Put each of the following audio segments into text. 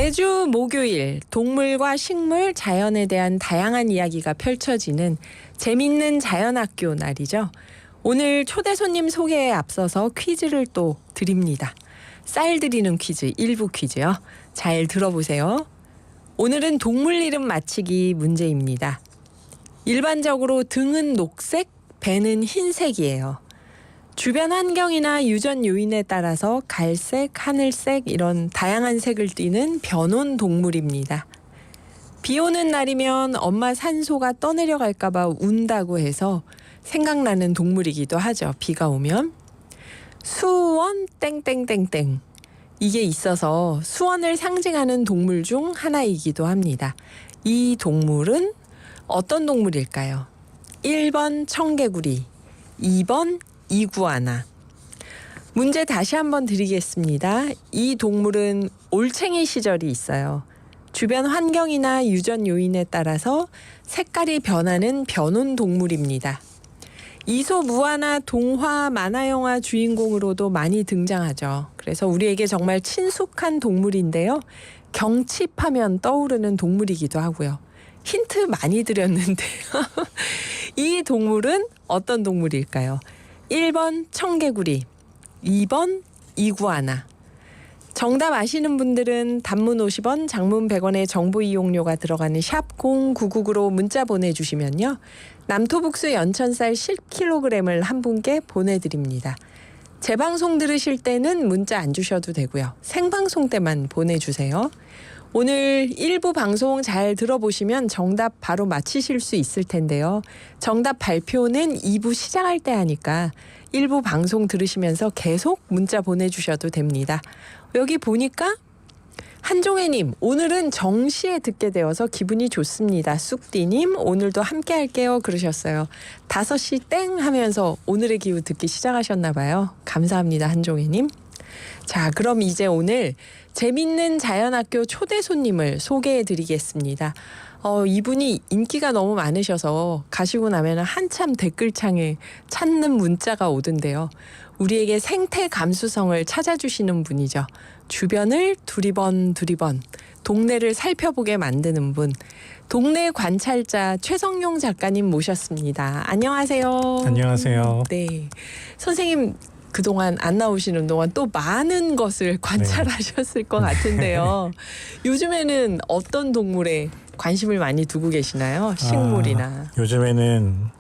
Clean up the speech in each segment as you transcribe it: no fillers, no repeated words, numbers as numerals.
매주 목요일 동물과 식물, 자연에 대한 다양한 이야기가 펼쳐지는 재밌는 자연학교 날이죠. 오늘 초대 손님 소개에 앞서서 퀴즈를 또 드립니다. 쌀 드리는 퀴즈, 일부 퀴즈요. 잘 들어보세요. 오늘은 동물 이름 맞히기 문제입니다. 일반적으로 등은 녹색, 배는 흰색이에요. 주변 환경이나 유전 요인에 따라서 갈색, 하늘색 이런 다양한 색을 띠는 변온 동물입니다. 비 오는 날이면 엄마 산소가 떠내려갈까 봐 운다고 해서 생각나는 동물이기도 하죠. 비가 오면. 수원 땡땡땡땡 이게 있어서 수원을 상징하는 동물 중 하나이기도 합니다. 이 동물은 어떤 동물일까요? 1번 청개구리, 2번 이구아나. 문제 다시 한번 드리겠습니다. 이 동물은 올챙이 시절이 있어요. 주변 환경이나 유전 요인에 따라서 색깔이 변하는 변온 동물입니다. 이소무화나 동화, 만화영화 주인공으로도 많이 등장하죠. 그래서 우리에게 정말 친숙한 동물인데요. 경칩하면 떠오르는 동물이기도 하고요. 힌트 많이 드렸는데요. 이 동물은 어떤 동물일까요? 1번 청개구리, 2번 이구아나. 정답 아시는 분들은 단문 50원, 장문 100원의 정보 이용료가 들어가는 샵 0999로 문자 보내주시면요. 남토북수 연천쌀 10kg을 한 분께 보내드립니다. 재방송 들으실 때는 문자 안 주셔도 되고요. 생방송 때만 보내주세요. 오늘 1부 방송 잘 들어보시면 정답 바로 맞히실 수 있을 텐데요. 정답 발표는 2부 시작할 때 하니까 1부 방송 들으시면서 계속 문자 보내주셔도 됩니다. 여기 보니까 한종혜님, 오늘은 정시에 듣게 되어서 기분이 좋습니다. 쑥디님, 오늘도 함께 할게요 그러셨어요. 5시 땡 하면서 오늘의 기후 듣기 시작하셨나 봐요. 감사합니다, 한종혜님. 자, 그럼 이제 오늘 재밌는 자연학교 초대 손님을 소개해 드리겠습니다. 이분이 인기가 너무 많으셔서 가시고 나면 한참 댓글창에 찾는 문자가 오던데요. 우리에게 생태 감수성을 찾아주시는 분이죠. 주변을 두리번 동네를 살펴보게 만드는 분, 동네 관찰자 최성용 작가님 모셨습니다. 안녕하세요. 안녕하세요. 네, 선생님 그동안 안 나오시는 동안 또 많은 것을 관찰하셨을 것 같은데요. 요즘에는 어떤 동물에 관심을 많이 두고 계시나요? 식물이나. 요즘에는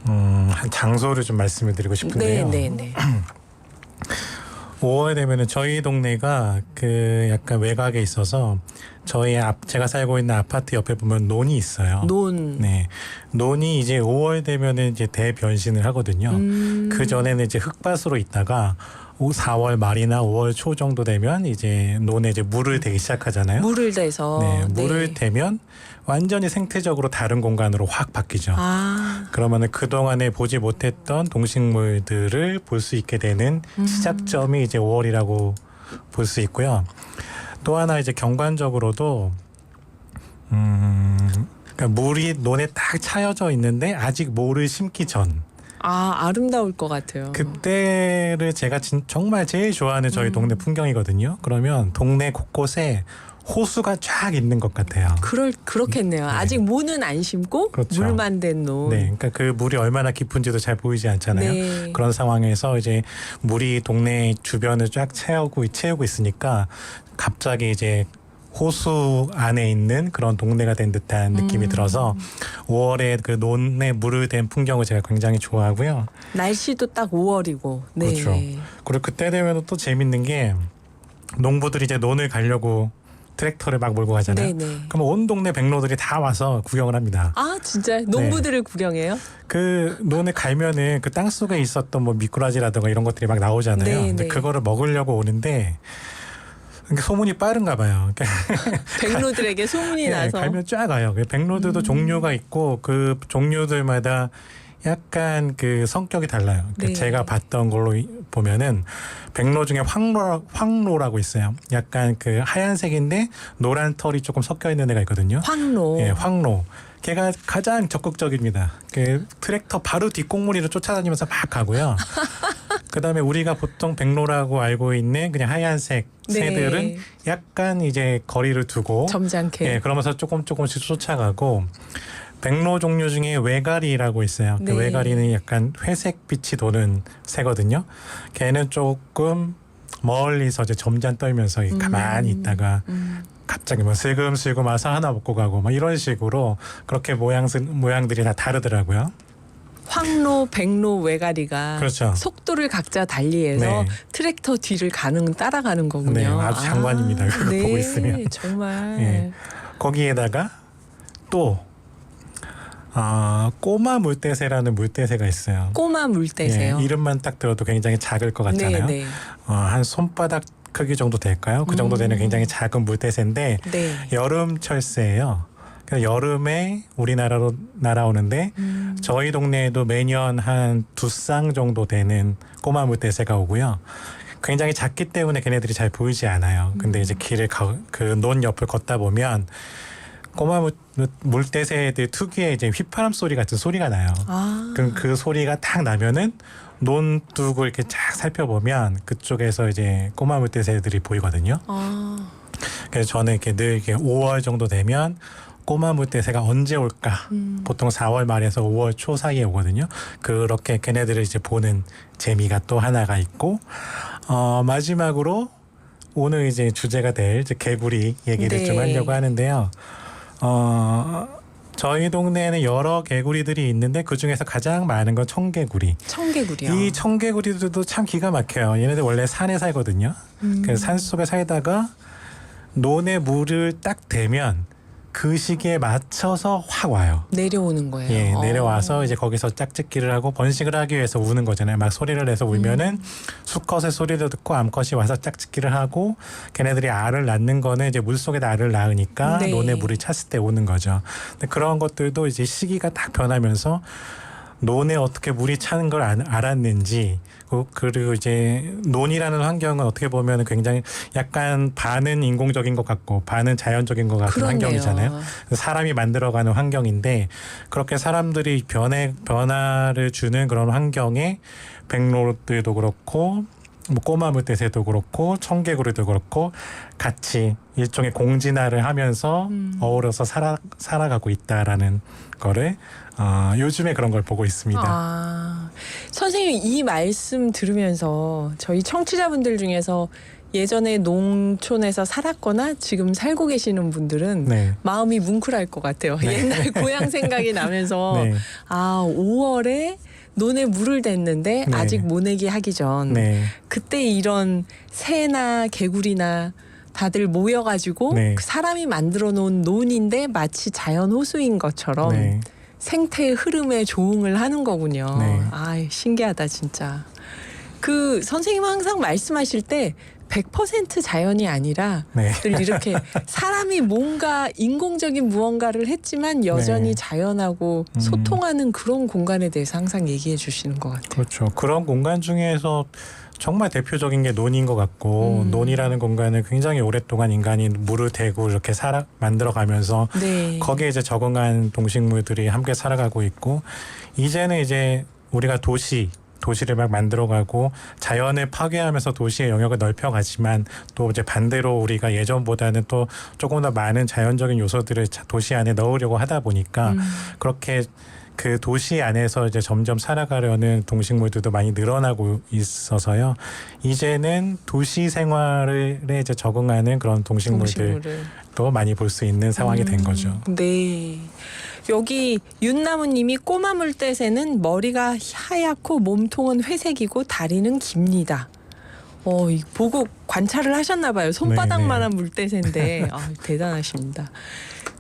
한 장소를 좀 말씀을 드리고 싶은데요. 네. 5월 되면은 저희 동네가 그 약간 외곽에 있어서 제가 살고 있는 아파트 옆에 보면 논이 있어요. 논. 네. 논이 이제 5월 되면은 이제 대변신을 하거든요. 그 전에는 이제 흙밭으로 있다가 4월 말이나 5월 초 정도 되면 이제 논에 이제 물을 대기 시작하잖아요. 물을 대서. 네, 물을 대면 완전히 생태적으로 다른 공간으로 확 바뀌죠. 그러면은 그동안에 보지 못했던 동식물들을 볼 수 있게 되는 시작점이 이제 5월이라고 볼 수 있고요. 또 하나 이제 경관적으로도 그러니까 물이 논에 딱 차여져 있는데 아직 모를 심기 전. 아름다울 것 같아요. 그때를 제가 정말 제일 좋아하는 저희 동네 풍경이거든요. 그러면 동네 곳곳에 호수가 쫙 있는 것 같아요. 그렇겠네요. 네. 아직 모는 안 심고 그렇죠. 물만 된 논. 네, 그러니까 그 물이 얼마나 깊은지도 잘 보이지 않잖아요. 네. 그런 상황에서 이제 물이 동네 주변을 쫙 채우고 있으니까 갑자기 이제 호수 안에 있는 그런 동네가 된 듯한 느낌이 들어서 5월에 그 논에 물을 댄 풍경을 제가 굉장히 좋아하고요. 날씨도 딱 5월이고. 네. 그렇죠. 그리고 그때 되면 또 재밌는 게 농부들이 이제 논을 가려고 트랙터를 막 몰고 가잖아요. 네네. 그럼 온 동네 백로들이 다 와서 구경을 합니다. 진짜 농부들을 구경해요? 그 논에 갈면은 그 땅 속에 있었던 뭐 미꾸라지라든가 이런 것들이 막 나오잖아요. 네네. 근데 그거를 먹으려고 오는데 소문이 빠른가 봐요. 백로들에게 소문이 나서. 갈면 쫙 와요. 백로들도 종류가 있고 그 종류들마다 약간 그 성격이 달라요. 네. 제가 봤던 걸로 보면은 백로 중에 황로라고 있어요. 약간 그 하얀색인데 노란 털이 조금 섞여 있는 애가 있거든요. 황로. 예, 황로. 걔가 가장 적극적입니다. 그 트랙터 바로 뒷공무리로 쫓아다니면서 막 가고요. 그다음에 우리가 보통 백로라고 알고 있는 그냥 하얀색 네. 새들은 약간 이제 거리를 두고 점잖게. 예, 그러면서 조금씩 쫓아가고 백로 종류 중에 외가리라고 있어요. 네. 그 외가리는 약간 회색 빛이 도는 새거든요. 걔는 조금 멀리서 이제 점잖 떨면서 가만히 있다가 갑자기 뭐 슬금슬금 와서 하나 먹고 가고 뭐 이런 식으로 그렇게 모양들이 다 다르더라고요. 황로, 백로, 외가리가 그렇죠. 속도를 각자 달리해서 네. 트랙터 뒤를 따라가는 거군요. 네, 아주 장관입니다. 그거 네, 보고 있으면. 정말. 예. 거기에다가 또 꼬마 물대새라는 물대새가 있어요. 꼬마 물대새요. 예, 이름만 딱 들어도 굉장히 작을 것 같잖아요. 네, 네. 한 손바닥 크기 정도 될까요? 그 정도 되는 굉장히 작은 물대새인데 네. 여름철새예요. 그래서 여름에 우리나라로 날아오는데 저희 동네에도 매년 한 2쌍 정도 되는 꼬마 물대새가 오고요. 굉장히 작기 때문에 걔네들이 잘 보이지 않아요. 근데 이제 길을 그 논 옆을 걷다 보면 꼬마 물대새들 특유의 이제 휘파람 소리 같은 소리가 나요. 그럼 그 소리가 딱 나면은 논둑을 이렇게 쫙 살펴보면 그쪽에서 이제 꼬마 물대새들이 보이거든요. 그래서 저는 이렇게 늘 이렇게 5월 정도 되면 꼬마 물대새가 언제 올까? 보통 4월 말에서 5월 초 사이에 오거든요. 그렇게 걔네들을 이제 보는 재미가 또 하나가 있고, 마지막으로 오늘 이제 주제가 될 이제 개구리 얘기를 네. 좀 하려고 하는데요. 저희 동네에는 여러 개구리들이 있는데 그 중에서 가장 많은 건 청개구리. 청개구리요. 이 청개구리들도 참 기가 막혀요. 얘네들 원래 산에 살거든요. 그래서 산 속에 살다가 논에 물을 딱 대면 그 시기에 맞춰서 확 와요. 내려오는 거예요. 예, 내려와서 이제 거기서 짝짓기를 하고 번식을 하기 위해서 우는 거잖아요. 막 소리를 내서 울면은 수컷의 소리를 듣고 암컷이 와서 짝짓기를 하고 걔네들이 알을 낳는 거는 이제 물 속에다 알을 낳으니까 네. 논에 물이 찼을 때 오는 거죠. 근데 그런 것들도 이제 시기가 딱 변하면서 논에 어떻게 물이 차는 걸 알았는지 그리고 이제 논이라는 환경은 어떻게 보면 굉장히 약간 반은 인공적인 것 같고 반은 자연적인 것 같은 그렇네요. 환경이잖아요. 사람이 만들어가는 환경인데 그렇게 사람들이 변화를 주는 그런 환경에 백로들도 그렇고 뭐 꼬마 물대새도 그렇고 청개구리도 그렇고 같이 일종의 공진화를 하면서 어우러서 살아가고 있다라는 거를 요즘에 그런 걸 보고 있습니다. 선생님 이 말씀 들으면서 저희 청취자분들 중에서 예전에 농촌에서 살았거나 지금 살고 계시는 분들은 네. 마음이 뭉클할 것 같아요. 네. 옛날 고향 생각이 나면서 네. 5월에 논에 물을 댔는데 네. 아직 모내기 하기 전 네. 그때 이런 새나 개구리나 다들 모여가지고 네. 그 사람이 만들어 놓은 논인데 마치 자연 호수인 것처럼 네. 생태의 흐름에 조응을 하는 거군요. 네. 신기하다 진짜. 그 선생님 항상 말씀하실 때 100% 자연이 아니라 네. 늘 이렇게 사람이 뭔가 인공적인 무언가를 했지만 여전히 네. 자연하고 소통하는 그런 공간에 대해서 항상 얘기해 주시는 것 같아요. 그렇죠. 그런 공간 중에서 정말 대표적인 게 논인 것 같고 논이라는 공간을 굉장히 오랫동안 인간이 물을 대고 이렇게 만들어가면서 네. 거기에 이제 적응한 동식물들이 함께 살아가고 있고 이제는 이제 우리가 도시를 막 만들어가고 자연을 파괴하면서 도시의 영역을 넓혀가지만 또 이제 반대로 우리가 예전보다는 또 조금 더 많은 자연적인 요소들을 도시 안에 넣으려고 하다 보니까 그렇게 그 도시 안에서 이제 점점 살아가려는 동식물들도 많이 늘어나고 있어서요. 이제는 도시 생활에 이제 적응하는 그런 동식물들도 많이 볼 수 있는 상황이 된 거죠. 네. 여기 윤나무님이 꼬마 물대새는 머리가 하얗고 몸통은 회색이고 다리는 깁니다. 보고 관찰을 하셨나 봐요. 손바닥만한 물대새인데 대단하십니다.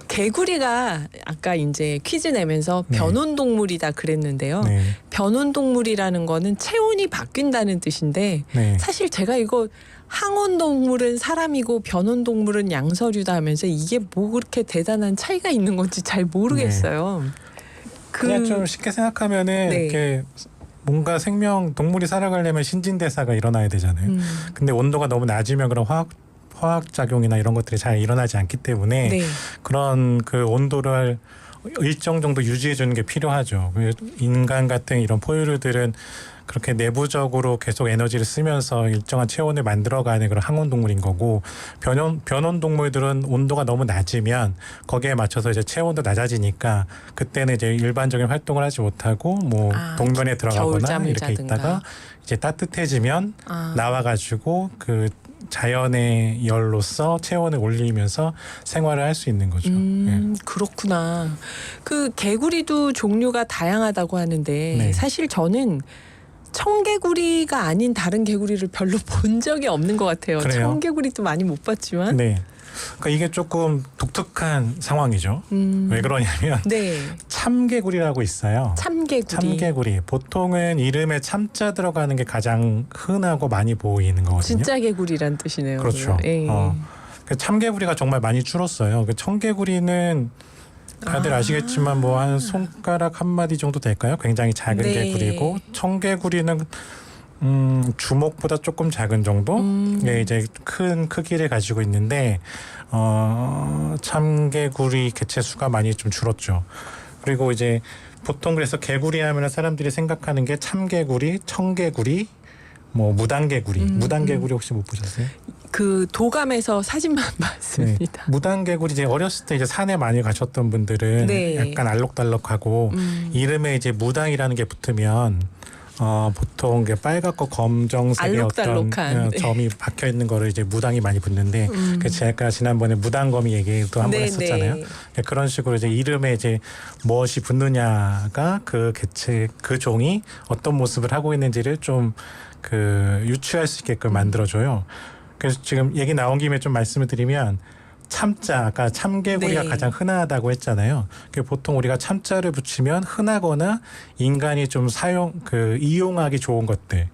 개구리가 아까 이제 퀴즈 내면서 변온동물이다 그랬는데요. 네. 변온동물이라는 거는 체온이 바뀐다는 뜻인데 네. 사실 제가 이거 항온동물은 사람이고 변온동물은 양서류다 하면서 이게 뭐 그렇게 대단한 차이가 있는 건지 잘 모르겠어요. 그냥 좀 쉽게 생각하면은 네. 이렇게 뭔가 동물이 살아가려면 신진대사가 일어나야 되잖아요. 근데 온도가 너무 낮으면 그런 화학작용이나 이런 것들이 잘 일어나지 않기 때문에 네. 그런 그 온도를 일정 정도 유지해 주는 게 필요하죠. 인간 같은 이런 포유류들은 그렇게 내부적으로 계속 에너지를 쓰면서 일정한 체온을 만들어가는 그런 항온 동물인 거고, 변온 동물들은 온도가 너무 낮으면 거기에 맞춰서 이제 체온도 낮아지니까 그때는 이제 일반적인 활동을 하지 못하고 뭐 동면에 들어가거나 겨울잠을 이렇게 자든가. 있다가 이제 따뜻해지면 나와가지고 그 자연의 열로서 체온을 올리면서 생활을 할 수 있는 거죠. 그렇구나. 그 개구리도 종류가 다양하다고 하는데 네. 사실 저는 청개구리가 아닌 다른 개구리를 별로 본 적이 없는 것 같아요. 그래요? 청개구리도 많이 못 봤지만. 네. 그러니까 이게 조금 독특한 상황이죠. 왜 그러냐면 네. 참개구리라고 있어요. 참개구리. 참개구리. 보통은 이름에 참자 들어가는 게 가장 흔하고 많이 보이는 거거든요. 진짜 개구리란 뜻이네요. 그렇죠. 예. 그 참개구리가 정말 많이 줄었어요. 그 청개구리는 다들 아시겠지만 뭐 한 손가락 한 마디 정도 될까요? 굉장히 작은 네. 개구리고, 청개구리는 주먹보다 조금 작은 정도? 네, 이제 큰 크기를 가지고 있는데 참개구리 개체 수가 많이 좀 줄었죠. 그리고 이제 보통 그래서 개구리 하면 사람들이 생각하는 게 참개구리, 청개구리, 뭐 무단개구리. 무단개구리 혹시 못 보셨어요? 그 도감에서 사진만 봤습니다. 무단개구리 이제 어렸을 때 이제 산에 많이 가셨던 분들은 네. 약간 알록달록하고 이름에 이제 무당이라는 게 붙으면 보통 게 빨갛고 검정색의 알록달록한, 어떤 네. 점이 박혀 있는 거를 이제 무당이 많이 붙는데 그 제가 지난번에 무당거미 얘기도 한번 네, 했었잖아요. 네. 그런 식으로 이제 이름에 이제 무엇이 붙느냐가 그 개체 그 종이 어떤 모습을 하고 있는지를 좀 그 유추할 수 있게끔 만들어줘요. 그래서 지금 얘기 나온 김에 좀 말씀을 드리면, 참자, 아까 참개구리가 네. 가장 흔하다고 했잖아요. 보통 우리가 참자를 붙이면 흔하거나 인간이 좀 이용하기 좋은 것들,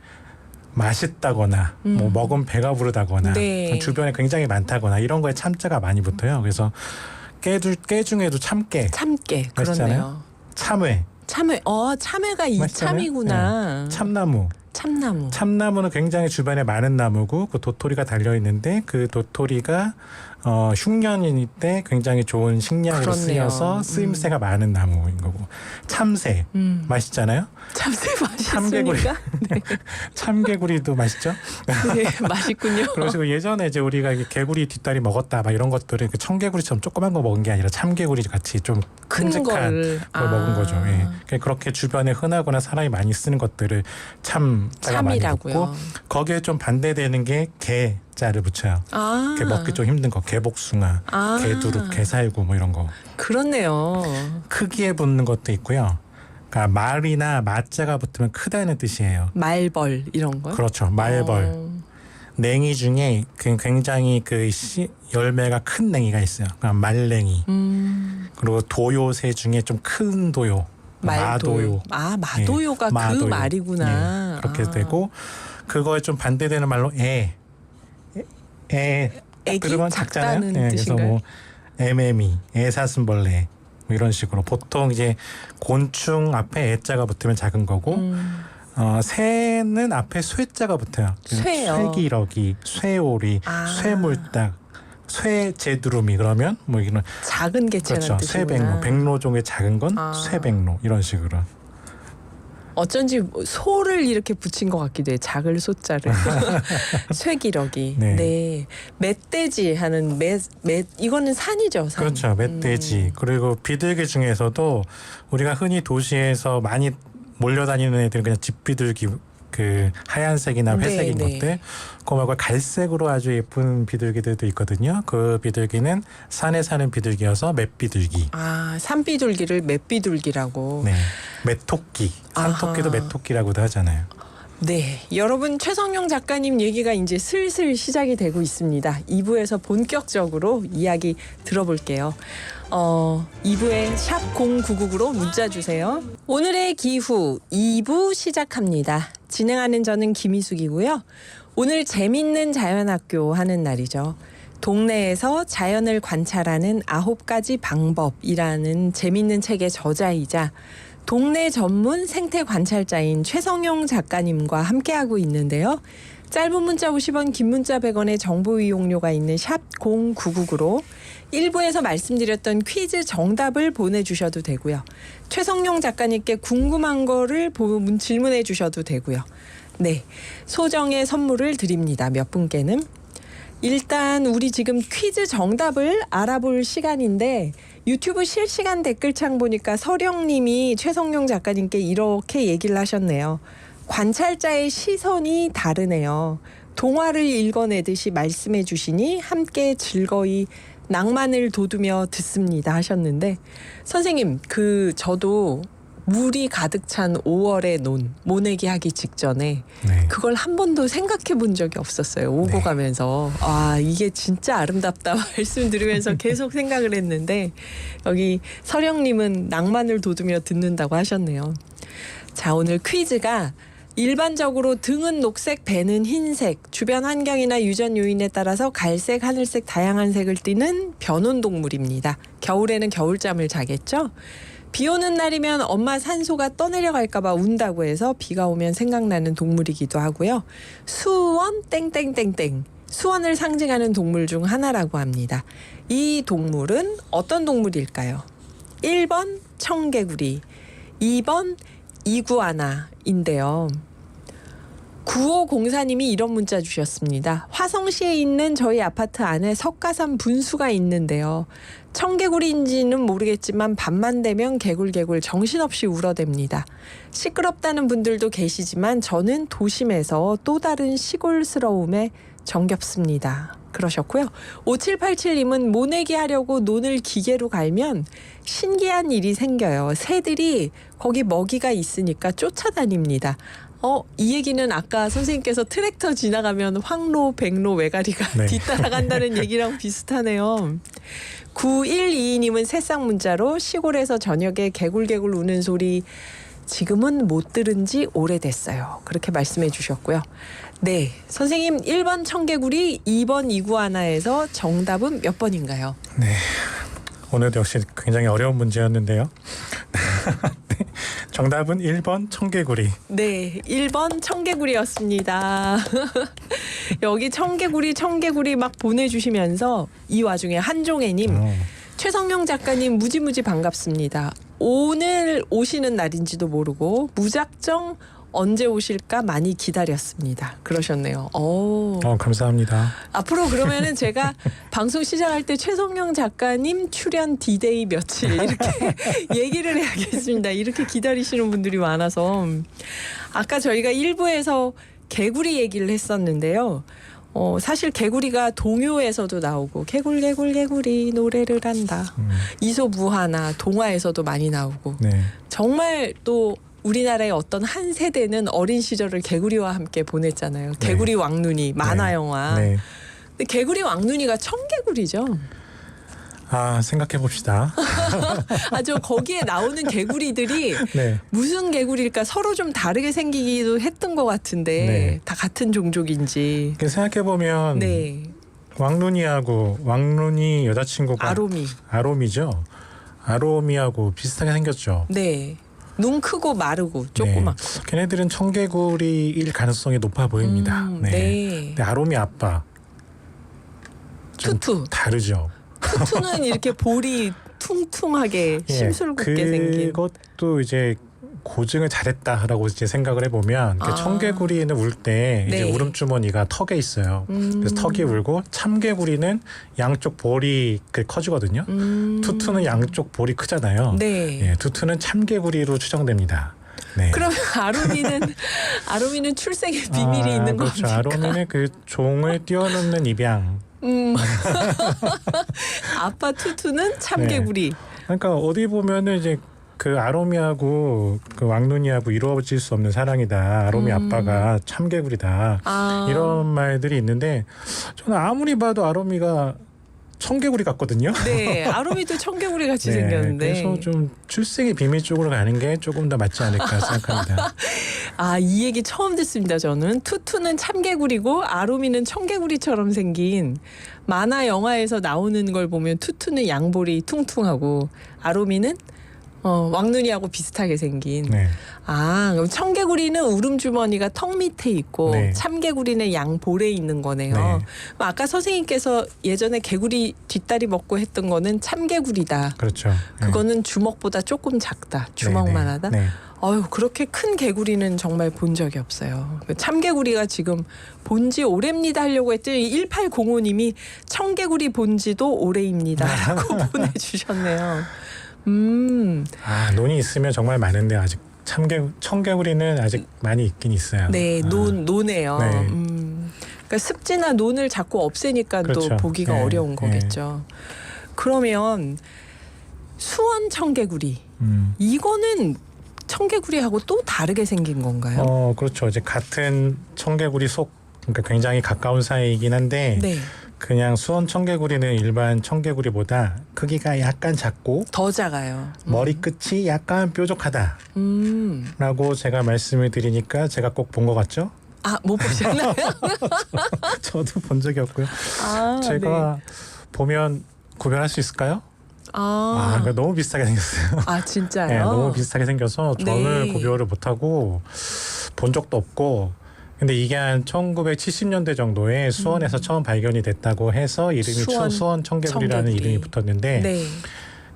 맛있다거나 뭐 먹으면 배가 부르다거나 네. 주변에 굉장히 많다거나 이런 거에 참자가 많이 붙어요. 그래서 깨 중에도 참깨, 참깨. 맛있잖아요. 그렇네요. 참외, 참외가 맛있잖아요. 이참이구나. 참나무. 참나무. 참나무는 굉장히 주변에 많은 나무고 그 도토리가 달려 있는데 그 도토리가 흉년일 때 굉장히 좋은 식량으로 그렇네요. 쓰여서 쓰임새가 많은 나무인 거고, 참새 맛있잖아요. 참새 참개구리. 맛있습니까? 네. 참개구리도 맛있죠. 네, 맛있군요. 그러시고 예전에 이제 우리가 이게 개구리 뒷다리 먹었다 막 이런 것들은 그 청개구리처럼 조그만 거 먹은 게 아니라 참개구리 같이 좀 큰 큼직한 걸. 걸 먹은 거죠. 예. 그렇게 주변에 흔하거나 사람이 많이 쓰는 것들을 참자가 많이 참이라고요. 붙고, 거기에 좀 반대되는 게 개자를 붙여요. 먹기 좀 힘든 거, 개복숭아, 개두릅, 개살구 뭐 이런 거. 그렇네요. 크기에 붙는 것도 있고요. 그러니까 말이나 마자가 붙으면 크다는 뜻이에요. 말벌 이런 거요? 그렇죠. 말벌. 냉이 중에 굉장히 열매가 큰 냉이가 있어요. 그러니까 말냉이. 그리고 도요새 중에 좀 큰 도요. 마도요. 마도요가 그 마도요. 말이구나. 네, 그렇게 되고, 그거에 좀 반대되는 말로 애기 들으면 작잖아요. 작다는 그래서 뜻인가요? 뭐 애매미, 애사슴벌레 뭐 이런 식으로 보통 이제 곤충 앞에 애자가 붙으면 작은 거고, 새는 앞에 쇠자가 붙어요. 쇠요. 쇠기러기, 쇠오리, 쇠물딱, 쇠제두루미, 그러면 뭐 이런 작은 개체라는 그렇죠. 뜻이구나. 쇠백로, 백로종의 작은 건 쇠백로 이런 식으로. 어쩐지 소를 이렇게 붙인 것 같기도 해. 작을 소자를. 쇠기러기. 네. 네. 멧돼지 하는 이거는 산이죠. 산. 그렇죠. 멧돼지. 그리고 비둘기 중에서도 우리가 흔히 도시에서 많이 몰려다니는 애들은 그냥 집비둘기, 그 하얀색이나 회색인 네, 것들. 그 말고 갈색으로 아주 예쁜 비둘기들도 있거든요. 그 비둘기는 산에 사는 비둘기여서 멧비둘기. 산비둘기를 멧비둘기라고. 네. 멧토끼. 산토끼도 멧토끼라고도 하잖아요. 네, 여러분, 최성용 작가님 얘기가 이제 슬슬 시작이 되고 있습니다. 2부에서 본격적으로 이야기 들어볼게요. 2부에 샵 0999로 문자 주세요. 오늘의 기후 2부 시작합니다. 진행하는 저는 김희숙이고요. 오늘 재밌는 자연학교 하는 날이죠. 동네에서 자연을 관찰하는 9가지 방법이라는 재밌는 책의 저자이자 동네 전문 생태 관찰자인 최성용 작가님과 함께하고 있는데요. 짧은 문자 50원, 긴 문자 100원의 정보 이용료가 있는 샵 0999로 1부에서 말씀드렸던 퀴즈 정답을 보내주셔도 되고요. 최성용 작가님께 궁금한 거를 질문해 주셔도 되고요. 네, 소정의 선물을 드립니다. 몇 분께는. 일단 우리 지금 퀴즈 정답을 알아볼 시간인데 유튜브 실시간 댓글창 보니까 서령님이 최성용 작가님께 이렇게 얘기를 하셨네요. 관찰자의 시선이 다르네요. 동화를 읽어내듯이 말씀해 주시니 함께 즐거이 낭만을 돋우며 듣습니다 하셨는데 선생님 저도 물이 가득 찬 5월의 모내기 하기 직전에 네. 그걸 한 번도 생각해 본 적이 없었어요. 오고 네. 가면서 이게 진짜 아름답다 말씀 들으면서 계속 생각을 했는데 여기 서령님은 낭만을 돋우며 듣는다고 하셨네요. 자, 오늘 퀴즈가 일반적으로 등은 녹색, 배는 흰색, 주변 환경이나 유전 요인에 따라서 갈색, 하늘색 다양한 색을 띠는 변온동물입니다. 겨울에는 겨울잠을 자겠죠? 비 오는 날이면 엄마 산소가 떠내려갈까 봐 운다고 해서 비가 오면 생각나는 동물이기도 하고요. 수원 땡땡땡땡, 수원을 상징하는 동물 중 하나라고 합니다. 이 동물은 어떤 동물일까요? 1번 청개구리, 2번 이구아나인데요. 9504님이 이런 문자 주셨습니다. 화성시에 있는 저희 아파트 안에 석가산 분수가 있는데요. 청개구리인지는 모르겠지만 밤만 되면 개굴개굴 정신없이 울어댑니다. 시끄럽다는 분들도 계시지만 저는 도심에서 또 다른 시골스러움에 정겹습니다. 그러셨고요. 5787님은 모내기 하려고 논을 기계로 갈면 신기한 일이 생겨요. 새들이 거기 먹이가 있으니까 쫓아다닙니다. 이 얘기는 아까 선생님께서 트랙터 지나가면 황로, 백로, 외가리가 네. 뒤따라간다는 얘기랑 비슷하네요. 9122님은 새싹 문자로 시골에서 저녁에 개굴개굴 우는 소리 지금은 못 들은 지 오래됐어요. 그렇게 말씀해 주셨고요. 네, 선생님 1번 청개구리, 2번 이구아나에서 정답은 몇 번인가요? 네. 오늘도 역시 굉장히 어려운 문제였는데요. 네. 정답은 1번 청개구리. 네, 1번 청개구리였습니다. 여기 청개구리 막 보내주시면서 이 와중에 한종애님, 최성용 작가님 무지무지 반갑습니다. 오늘 오시는 날인지도 모르고 무작정 언제 오실까 많이 기다렸습니다. 그러셨네요. 감사합니다. 앞으로 그러면은 제가 방송 시작할 때 최성용 작가님 출연 디데이 며칠 이렇게 얘기를 해야겠습니다. 이렇게 기다리시는 분들이 많아서. 아까 저희가 1부에서 개구리 얘기를 했었는데요. 사실 개구리가 동요에서도 나오고 개구리 노래를 한다. 이소무화나 동화에서도 많이 나오고. 네. 정말 또 우리나라의 어떤 한 세대는 어린 시절을 개구리와 함께 보냈잖아요. 네. 개구리 왕눈이 만화 영화. 네. 근데 개구리 왕눈이가 청개구리죠. 생각해 봅시다. 저 거기에 나오는 개구리들이 네. 무슨 개구리일까 서로 좀 다르게 생기기도 했던 것 같은데 네. 다 같은 종족인지. 생각해 보면 네. 왕눈이 여자친구가 아롬이죠. 아롬이하고 비슷하게 생겼죠. 네. 눈 크고 마르고 조그맣고. 네. 걔네들은 청개구리일 가능성이 높아 보입니다. 네. 근데 아롬이 아빠 좀 투투. 다르죠. 투투는 이렇게 볼이 퉁퉁하게 심술궂게 생긴. 그것도 이제 고증을 잘했다라고 이제 생각을 해보면 청개구리는 울 때 이제 네. 울음주머니가 턱에 있어요. 그래서 턱이 울고 참개구리는 양쪽 볼이 커지거든요. 투투는 양쪽 볼이 크잖아요. 네. 예, 투투는 참개구리로 추정됩니다. 네. 그러면 아롬이는 출생의 비밀이 있는 그렇죠. 겁니까? 아롬이는 그 종을 뛰어넘는 입양. 아빠 투투는 참개구리. 그러니까 어디 보면은 이제 그 아롬이하고 그 왕눈이하고 이루어질 수 없는 사랑이다. 아롬이 아빠가 참개구리다. 이런 말들이 있는데 저는 아무리 봐도 아롬이가 청개구리 같거든요. 네, 아롬이도 청개구리 같이 네, 생겼는데. 그래서 좀 출생의 비밀 쪽으로 가는 게 조금 더 맞지 않을까 생각합니다. 이 얘기 처음 듣습니다. 저는 투투는 참개구리고 아롬이는 청개구리처럼 생긴 만화 영화에서 나오는 걸 보면 투투는 양볼이 퉁퉁하고 아롬이는 왕눈이하고 비슷하게 생긴. 네. 아, 그럼 청개구리는 울음주머니가 턱 밑에 있고 네. 참개구리는 양 볼에 있는 거네요. 네. 그럼 아까 선생님께서 예전에 개구리 뒷다리 먹고 했던 거는 참개구리다. 그렇죠. 네. 그거는 주먹보다 조금 작다. 주먹만 하다. 네. 어휴, 그렇게 큰 개구리는 정말 본 적이 없어요. 참개구리가 지금 본지 오래입니다 하려고 했더니 1805님이 청개구리 본지도 오래입니다 라고 보내주셨네요. 아, 논이 있으면 정말 많은데 아직 청개구리는 아직 많이 있긴 있어요. 네, 노네요. 네. 그러니까 습지나 논을 자꾸 없애니까 그렇죠. 또 보기가 네. 어려운 거겠죠. 그러면 수원 청개구리 이거는 청개구리하고 또 다르게 생긴 건가요? 그렇죠. 이제 같은 청개구리 속, 그러니까 굉장히 가까운 사이이긴 한데, 네, 그냥 수원 청개구리는 일반 청개구리보다 크기가 약간 작고 더 작아요. 머리 끝이 약간 뾰족하다라고 제가 말씀을 드리니까 제가 꼭 본 것 같죠? 아, 못 보셨나요? 저도 본 적이 없고요. 아, 제가 네. 보면 구별할 수 있을까요? 아, 너무 비슷하게 생겼어요. 아, 진짜요? 네, 너무 비슷하게 생겨서 저는 네. 구별을 못하고 본 적도 없고, 근데 이게 한 1970년대 정도에 수원에서 처음 발견이 됐다고 해서 이름이 수원 청개구리라는 청개구리. 이름이 붙었는데, 네.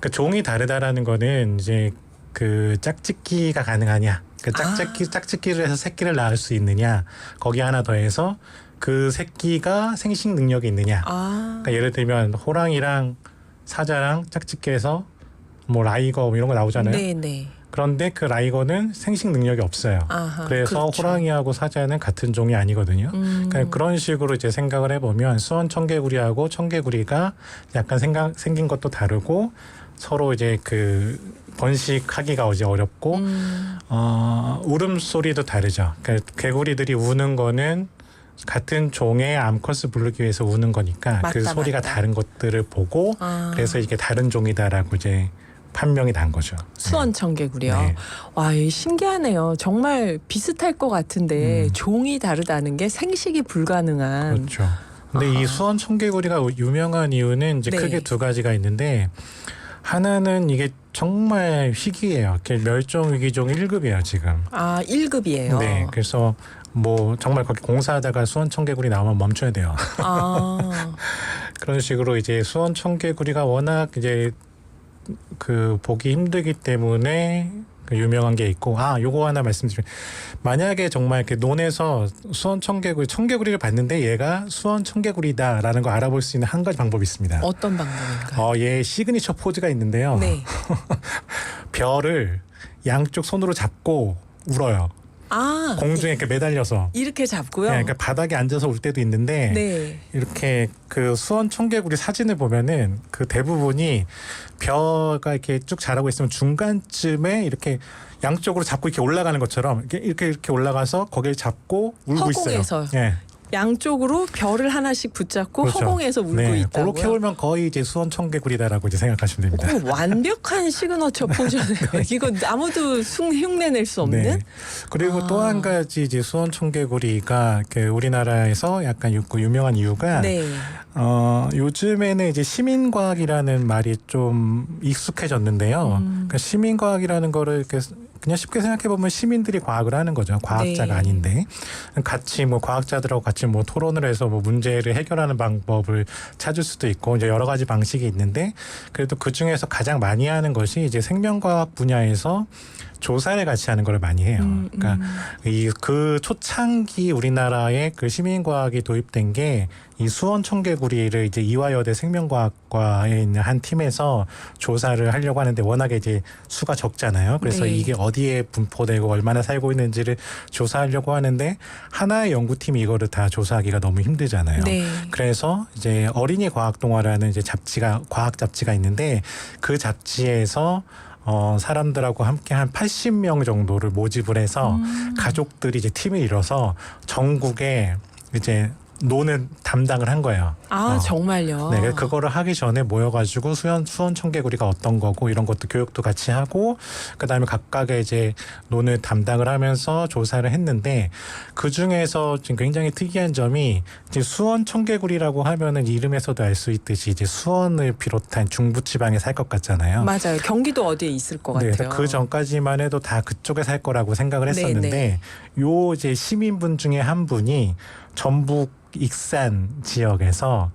그 종이 다르다라는 거는 이제 그 짝짓기가 가능하냐, 그 짝짓기를 해서 새끼를 낳을 수 있느냐, 거기 하나 더해서 그 새끼가 생식 능력이 있느냐. 그러니까 예를 들면 호랑이랑 사자랑 짝짓기해서 뭐 라이거 이런 거 나오잖아요. 네. 그런데 그 라이거는 생식 능력이 없어요. 아하, 그래서 그렇죠. 호랑이하고 사자는 같은 종이 아니거든요. 그러니까 그런 식으로 이제 생각을 해보면 수원 청개구리하고 청개구리가 약간 생긴 것도 다르고 서로 이제 그 번식하기가 이제 어렵고 울음소리도 다르죠. 그러니까 개구리들이 우는 거는 같은 종의 암컷을 부르기 위해서 우는 거니까 그 소리가 다른 것들을 보고 그래서 이게 다른 종이다라고 이제 판명이 난 거죠. 수원 청개구리요. 네. 와, 이거 신기하네요. 정말 비슷할 것 같은데 종이 다르다는 게 생식이 불가능한. 그렇죠. 근데 이 수원 청개구리가 유명한 이유는 이제 네. 크게 두 가지가 있는데, 하나는 이게 정말 희귀해요. 멸종 위기종 1급이에요 지금. 아, 1급이에요. 네, 그래서 뭐 정말 거기 공사하다가 수원 청개구리 나오면 멈춰야 돼요. 아, 그런 식으로 이제 수원 청개구리가 워낙 이제 그 보기 힘들기 때문에 그 유명한 게 있고, 요거 하나 말씀드리면, 만약에 정말 이렇게 논에서 수원 청개구리를 봤는데 얘가 수원 청개구리다라는 거 알아볼 수 있는 한 가지 방법이 있습니다. 어떤 방법인가요? 얘 시그니처 포즈가 있는데요. 네. 별을 양쪽 손으로 잡고 울어요. 아, 공중에 이렇게 매달려서. 이렇게 잡고요. 네, 그러니까 바닥에 앉아서 울 때도 있는데, 네. 이렇게 그 수원 청개구리 사진을 보면은 그 대부분이 벼가 이렇게 쭉 자라고 있으면 중간쯤에 이렇게 양쪽으로 잡고 이렇게 올라가는 것처럼 이렇게 올라가서 거기를 잡고 울고 허공에서. 있어요. 네. 양쪽으로 별을 하나씩 붙잡고 그렇죠. 허공에서 울고 네, 있다고요. 그렇게 울면 거의 이제 수원 청개구리다라고 이제 생각하시면 됩니다. 완벽한 시그너처 포즈네요. 이거 아무도 흉내낼 수 없는. 네. 그리고 또 한 가지 이제 수원 청개구리가 그 우리나라에서 약간 유명한 이유가 네. 요즘에는 이제 시민과학이라는 말이 좀 익숙해졌는데요. 그러니까 시민과학이라는 거를 이렇게 그냥 쉽게 생각해 보면 시민들이 과학을 하는 거죠. 과학자가 네. 아닌데 같이 뭐 과학자들하고 같이 뭐 토론을 해서 뭐 문제를 해결하는 방법을 찾을 수도 있고 이제 여러 가지 방식이 있는데, 그래도 그 중에서 가장 많이 하는 것이 이제 생명과학 분야에서 조사를 같이 하는 걸 많이 해요. 그러니까 그 초창기 우리나라에 그 시민과학이 도입된 게 이 수원 청개구리를 이제 이화여대 생명과학과에 있는 한 팀에서 조사를 하려고 하는데, 워낙에 이제 수가 적잖아요. 그래서 네. 이게 어디에 분포되고 얼마나 살고 있는지를 조사하려고 하는데 하나의 연구팀이 이거를 다 조사하기가 너무 힘들잖아요. 네. 그래서 이제 어린이 과학동화라는 이제 과학 잡지가 있는데, 그 잡지에서 사람들하고 함께 한 80명 정도를 모집을 해서 가족들이 이제 팀을 이뤄서 전국에 이제 노는 담당을 한 거예요. 아 정말요? 네, 그거를 하기 전에 모여가지고 수원 청개구리가 어떤 거고 이런 것도 교육도 같이 하고 그다음에 각각의 이제 논을 담당을 하면서 조사를 했는데 그 중에서 지금 굉장히 특이한 점이 이제 수원 청개구리라고 하면은 이름에서도 알 수 있듯이 이제 수원을 비롯한 중부지방에 살 것 같잖아요. 맞아요. 경기도 어디에 있을 것 네, 같아요. 그 전까지만 해도 다 그쪽에 살 거라고 생각을 했었는데 네. 요 이제 시민분 중에 한 분이 전북 익산 지역에서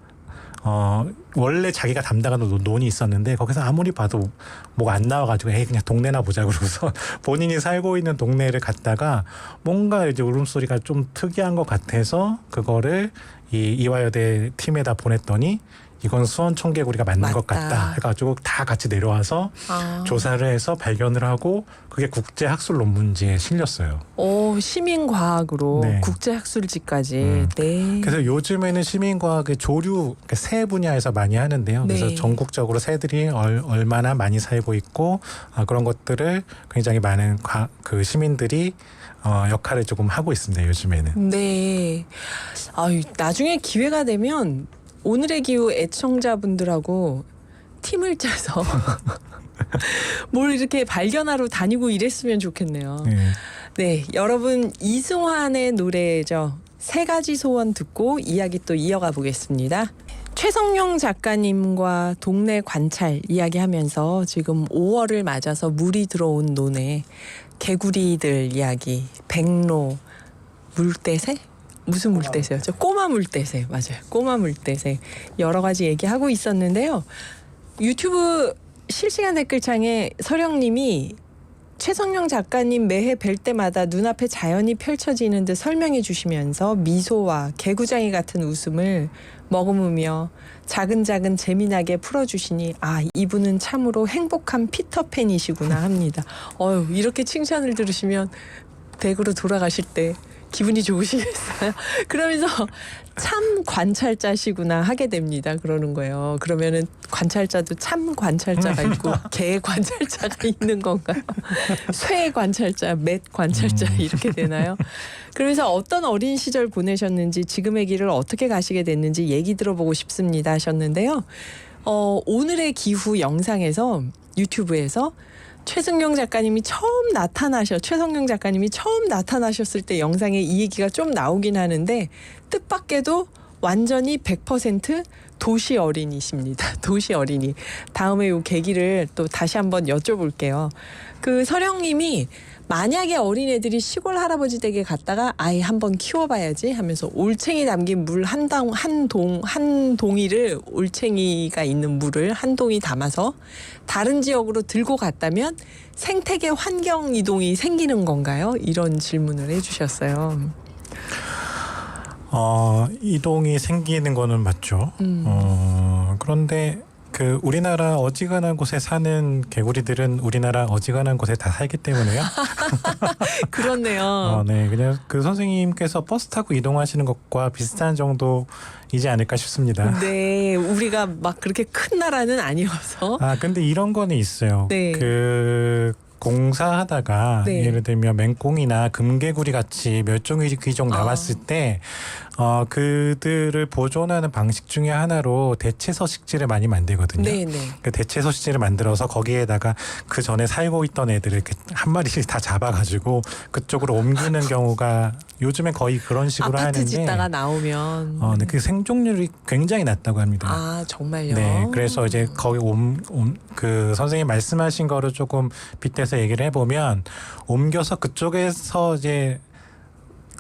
원래 자기가 담당하는 논이 있었는데 거기서 아무리 봐도 뭐가 안 나와가지고 에이 그냥 동네나 보자 그러고서 본인이 살고 있는 동네를 갔다가 뭔가 이제 울음소리가 좀 특이한 것 같아서 그거를 이 이화여대 팀에다 보냈더니 이건 수원 청개구리가 맞는 것 같다 해가지고 다 같이 내려와서 조사를 해서 발견을 하고 그게 국제학술 논문지에 실렸어요. 오, 시민과학으로 네. 국제학술지까지. 네. 그래서 요즘에는 시민과학의 조류 새 분야에서 많이 하는데요. 네. 그래서 전국적으로 새들이 얼마나 많이 살고 있고 그런 것들을 굉장히 많은 그 시민들이 역할을 조금 하고 있습니다. 요즘에는. 네. 나중에 기회가 되면 오늘의 기후 애청자분들하고 팀을 짜서 뭘 이렇게 발견하러 다니고 이랬으면 좋겠네요. 네. 네, 여러분 이승환의 노래죠. 세 가지 소원 듣고 이야기 또 이어가 보겠습니다. 최성용 작가님과 동네 관찰 이야기하면서 지금 5월을 맞아서 물이 들어온 논에 개구리들 이야기, 백로, 물대새? 무슨 물대새였죠? 꼬마 물대새. 맞아요. 꼬마 물대새. 여러 가지 얘기하고 있었는데요. 유튜브 실시간 댓글창에 서령님이 최성용 작가님 매해 뵐 때마다 눈앞에 자연이 펼쳐지는 듯 설명해 주시면서 미소와 개구장이 같은 웃음을 머금으며 자근자근 재미나게 풀어주시니 이분은 참으로 행복한 피터팬이시구나 합니다. 이렇게 칭찬을 들으시면 댁으로 돌아가실 때 기분이 좋으시겠어요? 그러면서 참 관찰자시구나 하게 됩니다. 그러는 거예요. 그러면은 관찰자도 참 관찰자가 있고 개 관찰자가 있는 건가요? 쇠 관찰자, 맷 관찰자 이렇게 되나요? 그래서 어떤 어린 시절 보내셨는지 지금의 길을 어떻게 가시게 됐는지 얘기 들어보고 싶습니다 하셨는데요. 오늘의 기후 영상에서 유튜브에서 최성용 작가님이 처음 나타나셨을 때 영상에 이 얘기가 좀 나오긴 하는데 뜻밖에도 완전히 100% 도시 어린이십니다. 도시 어린이. 다음에 요 계기를 또 다시 한번 여쭤볼게요. 그 서령님이 만약에 어린애들이 시골 할아버지 댁에 갔다가 아이 한번 키워봐야지 하면서 올챙이 담긴 물 한 동이를 올챙이가 있는 물을 한 동이 담아서 다른 지역으로 들고 갔다면 생태계 환경 이동이 생기는 건가요? 이런 질문을 해주셨어요. 이동이 생기는 거는 맞죠. 그런데 그 우리나라 어지간한 곳에 사는 개구리들은 우리나라 어지간한 곳에 다 살기 때문에요. 그렇네요. 네, 그냥 그 선생님께서 버스 타고 이동하시는 것과 비슷한 정도이지 않을까 싶습니다. 네, 우리가 막 그렇게 큰 나라는 아니어서. 근데 이런 거는 있어요. 네. 그 공사하다가 네. 예를 들면 맹꽁이나 금개구리 같이 멸종위기 귀종 나왔을 때 그들을 보존하는 방식 중에 하나로 대체 서식지를 많이 만들거든요. 네. 그 대체 서식지를 만들어서 거기에다가 그 전에 살고 있던 애들을 이렇게 한 마리씩 다 잡아가지고 그쪽으로 옮기는 경우가 요즘엔 거의 그런 식으로 아파트 하는데 짓다가 나오면. 네, 그 생존율이 굉장히 낮다고 합니다. 정말요? 네, 그래서 이제 거기 그 선생님 말씀하신 거를 조금 빗대서 얘기를 해보면 옮겨서 그쪽에서 이제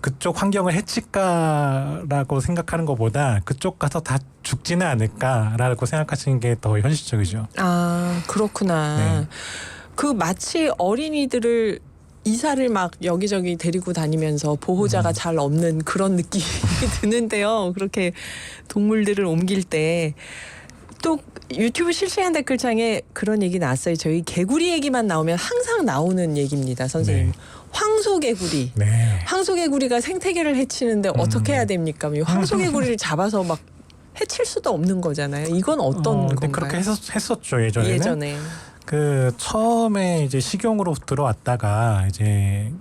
그쪽 환경을 해칠까라고 생각하는 것보다 그쪽 가서 다 죽지는 않을까라고 생각하시는 게 더 현실적이죠. 그렇구나. 네. 그 마치 어린이들을 이사를 막 여기저기 데리고 다니면서 보호자가 잘 없는 그런 느낌이 드는데요. 그렇게 동물들을 옮길 때 또 유튜브 실시간 댓글창에 그런 얘기 나왔어요. 저희 개구리 얘기만 나오면 항상 나오는 얘기입니다, 선생님. 네. 황소개구리. 네. 황소개구리가 생태계를 해치는데 어떻게 해야 됩니까? 이 황소개구리를 잡아서 막 해칠 수도 없는 거잖아요. 이건 어떤 건가요? 그렇게 했었죠 예전에는. 예전에. 그 처음에 이제 식용으로 들어왔다가 이제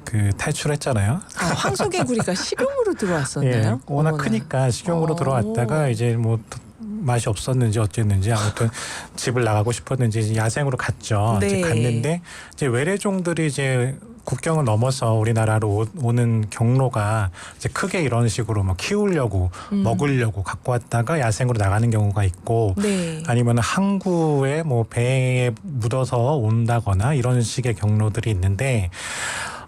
그 탈출했잖아요. 아, 황소개구리가 식용으로 들어왔었나요? 예, 워낙 어머나. 크니까 식용으로 들어왔다가 이제 뭐 맛이 없었는지 어쨌는지 아무튼 집을 나가고 싶었는지 이제 야생으로 갔죠. 네. 이제 갔는데 이제 외래종들이 이제 국경을 넘어서 우리나라로 오는 경로가 이제 크게 이런 식으로 뭐 키우려고 먹으려고 갖고 왔다가 야생으로 나가는 경우가 있고 네. 아니면 항구에 뭐 배에 묻어서 온다거나 이런 식의 경로들이 있는데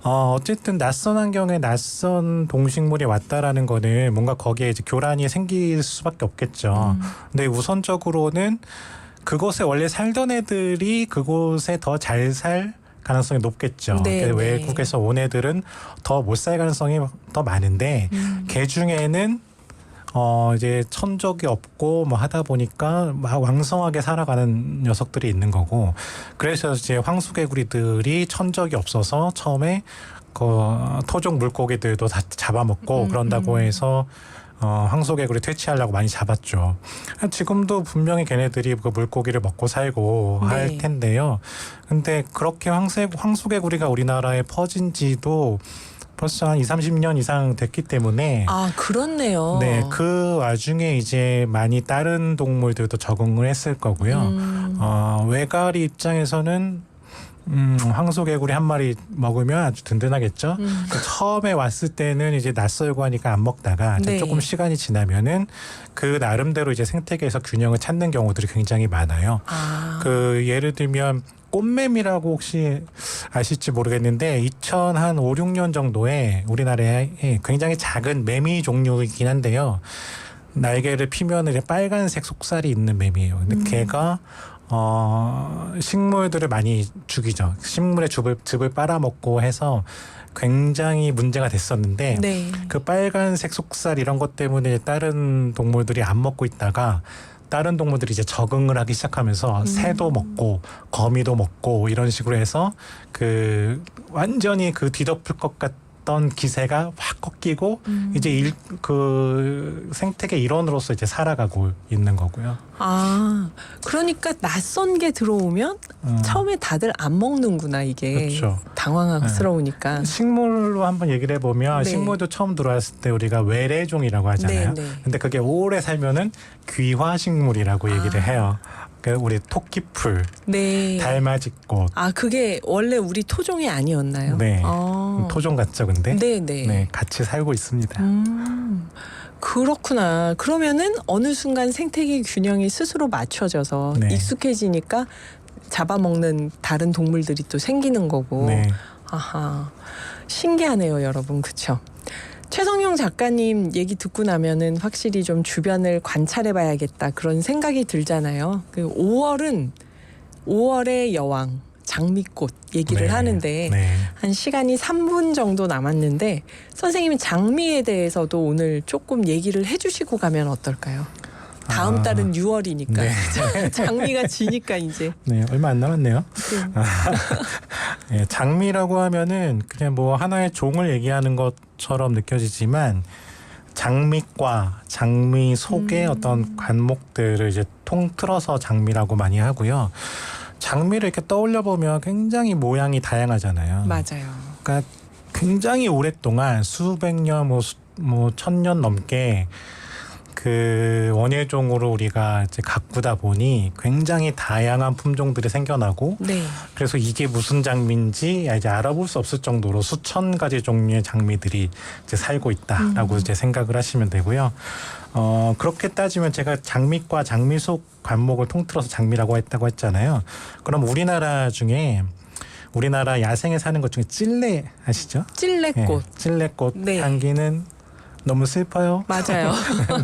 어쨌든 낯선 환경에 낯선 동식물이 왔다라는 거는 뭔가 거기에 이제 교란이 생길 수밖에 없겠죠. 근데 우선적으로는 그곳에 원래 살던 애들이 그곳에 더 잘 살 가능성이 높겠죠. 네, 그러니까 네. 외국에서 온 애들은 더 못 살 가능성이 더 많은데 개 중에는 이제 천적이 없고 뭐 하다 보니까 막 왕성하게 살아가는 녀석들이 있는 거고 그래서 이제 황소개구리들이 천적이 없어서 처음에 그 토종 물고기들도 다 잡아먹고 그런다고 해서 황소개구리 퇴치하려고 많이 잡았죠. 지금도 분명히 걔네들이 그 물고기를 먹고 살고 네. 할 텐데요. 근데 그렇게 황소개구리가 우리나라에 퍼진 지도 벌써 한 30년 이상 됐기 때문에 아, 그렇네요. 네, 그 와중에 이제 많이 다른 동물들도 적응을 했을 거고요. 외가리 입장에서는 황소개구리 한 마리 먹으면 아주 든든하겠죠. 처음에 왔을 때는 이제 낯설고 하니까 안 먹다가 네. 조금 시간이 지나면은 그 나름대로 이제 생태계에서 균형을 찾는 경우들이 굉장히 많아요. 아, 그 예를 들면 꽃매미라고 혹시 아실지 모르겠는데 2005, 6년 정도에 우리나라에 굉장히 작은 매미 종류이긴 한데요. 날개를 피면 이제 빨간색 속살이 있는 매미예요. 근데 걔가 식물들을 많이 죽이죠. 식물의 즙을 빨아먹고 해서 굉장히 문제가 됐었는데 네. 그 빨간색 속살 이런 것 때문에 다른 동물들이 안 먹고 있다가 다른 동물들이 이제 적응을 하기 시작하면서 새도 먹고 거미도 먹고 이런 식으로 해서 그 완전히 그 뒤덮을 것 같던 기세가 확 꺾이고 이제 그 생태계 일원으로서 이제 살아가고 있는 거고요. 아, 그러니까 낯선 게 들어오면 처음에 다들 안 먹는구나 이게. 그렇죠. 당황스러우니까. 식물로 한번 얘기를 해보면 네. 식물도 처음 들어왔을 때 우리가 외래종이라고 하잖아요. 네, 네. 근데 그게 오래 살면은 귀화식물이라고 얘기를 해요. 그러니까 우리 토끼풀, 네. 달맞이꽃, 아, 그게 원래 우리 토종이 아니었나요? 네. 아. 토종 같죠, 근데? 네, 네. 네, 같이 살고 있습니다. 그렇구나. 그러면은 어느 순간 생태계 균형이 스스로 맞춰져서 네. 익숙해지니까 잡아먹는 다른 동물들이 또 생기는 거고. 네. 아하. 신기하네요, 여러분. 그쵸? 최성용 작가님 얘기 듣고 나면은 확실히 좀 주변을 관찰해 봐야겠다 그런 생각이 들잖아요. 그 5월의 여왕 장미꽃 얘기를 네. 하는데 네. 한 시간이 3분 정도 남았는데 선생님이 장미에 대해서도 오늘 조금 얘기를 해주시고 가면 어떨까요? 다음 달은 6월이니까 네. 장미가 지니까 이제. 네, 얼마 안 남았네요. 네. 네, 장미라고 하면은 그냥 뭐 하나의 종을 얘기하는 것처럼 느껴지지만 장미과 장미 속의 어떤 관목들을 이제 통틀어서 장미라고 많이 하고요. 장미를 이렇게 떠올려 보면 굉장히 모양이 다양하잖아요. 맞아요. 그러니까 굉장히 오랫동안 수백 년, 뭐 천년 넘게 그 원예종으로 우리가 이제 가꾸다 보니 굉장히 다양한 품종들이 생겨나고 네. 그래서 이게 무슨 장미인지 이제 알아볼 수 없을 정도로 수천 가지 종류의 장미들이 이제 살고 있다라고 이제 생각을 하시면 되고요. 그렇게 따지면 제가 장미과 장미 속 관목을 통틀어서 장미라고 했다고 했잖아요. 그럼 우리나라 중에 우리나라 야생에 사는 것 중에 찔레 아시죠? 찔레꽃. 네, 찔레꽃 네. 향기는 너무 슬퍼요. 맞아요.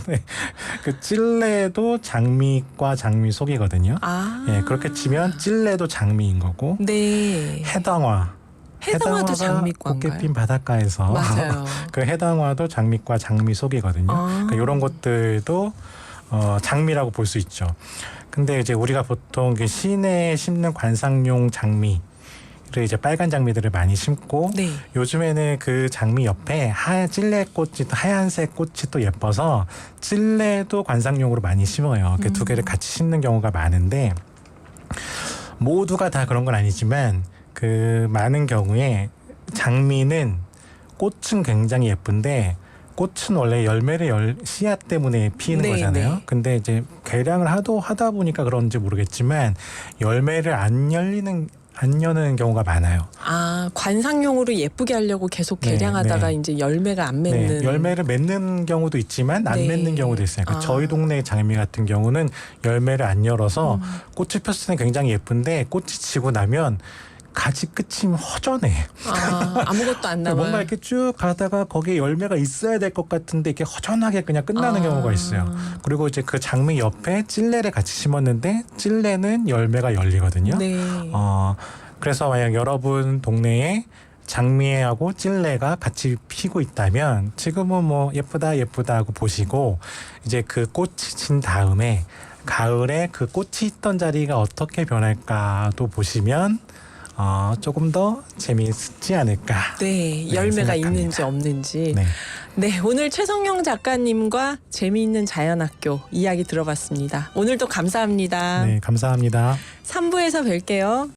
네. 그 찔레도 장미과 장미 속이거든요. 아. 예, 그렇게 치면 찔레도 장미인 거고 네. 해당화. 해당화도 장미과인가요? 꽃게 핀 바닷가에서 맞아요. 그 해당화도 장미과 장미 속이거든요. 아. 그러니까 이런 것들도 장미라고 볼 수 있죠. 근데 이제 우리가 보통 그 시내에 심는 관상용 장미를 이제 빨간 장미들을 많이 심고 네. 요즘에는 그 장미 옆에 찔레꽃이 또 하얀색 꽃이 또 예뻐서 찔레도 관상용으로 많이 심어요. 그 두 개를 같이 심는 경우가 많은데 모두가 다 그런 건 아니지만 그 많은 경우에 장미는 꽃은 굉장히 예쁜데 꽃은 원래 열매를 씨앗 때문에 피는 네, 거잖아요. 네. 근데 이제 개량을 하다 보니까 그런지 모르겠지만 열매를 안 여는 경우가 많아요. 아, 관상용으로 예쁘게 하려고 계속 네, 개량하다가 네. 이제 열매가 안 맺는. 네, 열매를 맺는 경우도 있지만 안 네. 맺는 경우도 있어요. 그러니까 아. 저희 동네 장미 같은 경우는 열매를 안 열어서 꽃이 폈을 때는 굉장히 예쁜데 꽃이 지고 나면 가지 끝이 허전해. 아, 아무것도 안 남아요. 뭔가 이렇게 쭉 가다가 거기에 열매가 있어야 될 것 같은데 이렇게 허전하게 그냥 끝나는 경우가 있어요. 그리고 이제 그 장미 옆에 찔레를 같이 심었는데 찔레는 열매가 열리거든요. 네. 그래서 만약 여러분 동네에 장미하고 찔레가 같이 피고 있다면 지금은 뭐 예쁘다 하고 보시고 이제 그 꽃이 진 다음에 가을에 그 꽃이 있던 자리가 어떻게 변할까도 보시면 조금 더 재미있지 않을까. 네, 열매가 생각합니다. 있는지 없는지. 네. 네, 오늘 최성영 작가님과 재미있는 자연학교 이야기 들어봤습니다. 오늘도 감사합니다. 네, 감사합니다. 3부에서 뵐게요.